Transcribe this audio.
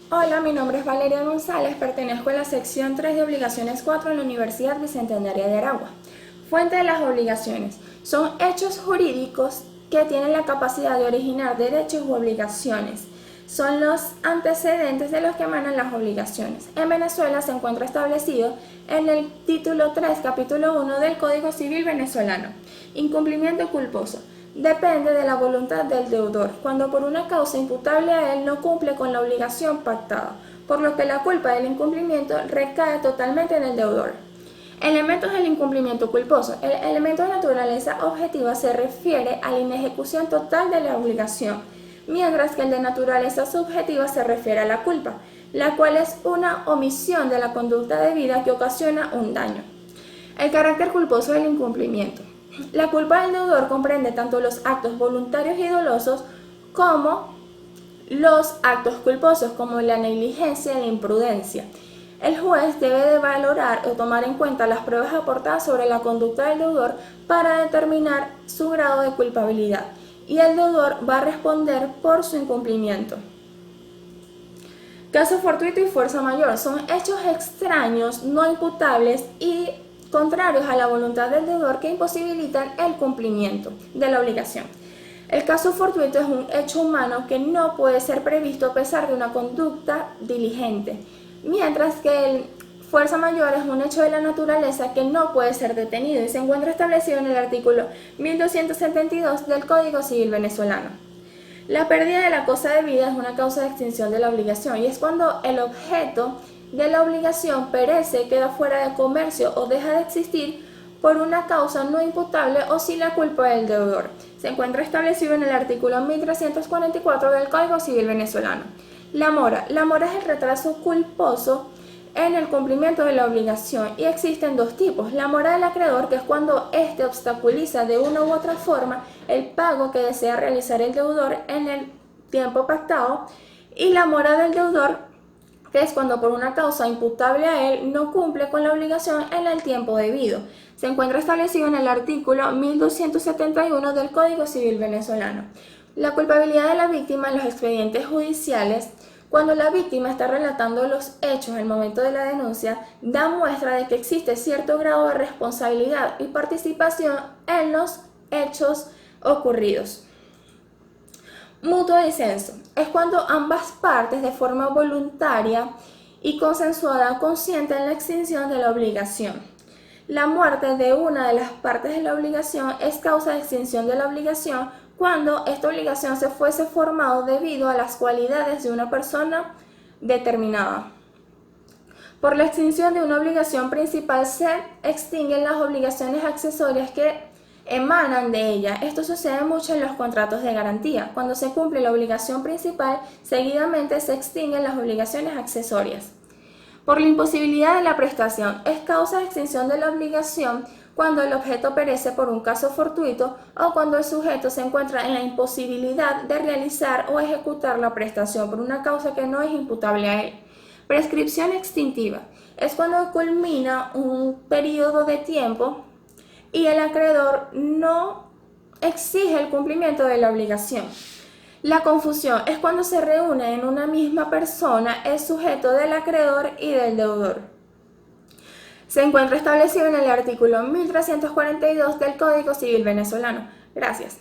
Hola, mi nombre es Valeria González, pertenezco a la sección 3 de Obligaciones 4 en la Universidad Bicentenaria de Aragua. Fuente de las obligaciones. Son hechos jurídicos que tienen la capacidad de originar derechos u obligaciones. Son los antecedentes de los que emanan las obligaciones. En Venezuela se encuentra establecido en el título 3, capítulo 1 del Código Civil venezolano. Incumplimiento culposo. Depende de la voluntad del deudor, cuando por una causa imputable a él no cumple con la obligación pactada, por lo que la culpa del incumplimiento recae totalmente en el deudor. Elementos del incumplimiento culposo. El elemento de naturaleza objetiva se refiere a la inejecución total de la obligación, mientras que el de naturaleza subjetiva se refiere a la culpa, la cual es una omisión de la conducta debida que ocasiona un daño. El carácter culposo del incumplimiento. La culpa del deudor comprende tanto los actos voluntarios y dolosos como los actos culposos, como la negligencia y la imprudencia. El juez debe de valorar o tomar en cuenta las pruebas aportadas sobre la conducta del deudor para determinar su grado de culpabilidad, y el deudor va a responder por su incumplimiento. Caso fortuito y fuerza mayor son hechos extraños, no imputables y contrarios a la voluntad del deudor que imposibilitan el cumplimiento de la obligación. El caso fortuito es un hecho humano que no puede ser previsto a pesar de una conducta diligente, mientras que el fuerza mayor es un hecho de la naturaleza que no puede ser detenido y se encuentra establecido en el artículo 1272 del Código Civil venezolano. La pérdida de la cosa debida es una causa de extinción de la obligación y es cuando el objeto de la obligación perece, queda fuera de comercio o deja de existir por una causa no imputable o sin la culpa del deudor. Se encuentra establecido en el artículo 1344 del Código Civil venezolano. La mora. La mora es el retraso culposo en el cumplimiento de la obligación y existen dos tipos. La mora del acreedor, que es cuando éste obstaculiza de una u otra forma el pago que desea realizar el deudor en el tiempo pactado, y la mora del deudor, que es cuando por una causa imputable a él no cumple con la obligación en el tiempo debido. Se encuentra establecido en el artículo 1271 del Código Civil venezolano. La culpabilidad de la víctima en los expedientes judiciales. Cuando la víctima está relatando los hechos en el momento de la denuncia, da muestra de que existe cierto grado de responsabilidad y participación en los hechos ocurridos. Mutuo disenso es cuando ambas partes de forma voluntaria y consensuada consienten la extinción de la obligación. La muerte de una de las partes de la obligación es causa de extinción de la obligación cuando esta obligación se fuese formado debido a las cualidades de una persona determinada. Por la extinción de una obligación principal se extinguen las obligaciones accesorias que emanan de ella. Esto sucede mucho en los contratos de garantía. Cuando se cumple la obligación principal, seguidamente se extinguen las obligaciones accesorias. Por la imposibilidad de la prestación, es causa de extinción de la obligación cuando el objeto perece por un caso fortuito o cuando el sujeto se encuentra en la imposibilidad de realizar o ejecutar la prestación por una causa que no es imputable a él. Prescripción extintiva es cuando culmina un periodo de tiempo y el acreedor no exige el cumplimiento de la obligación. La confusión es cuando se reúne en una misma persona el sujeto del acreedor y del deudor. Se encuentra establecido en el artículo 1342 del Código Civil venezolano. Gracias.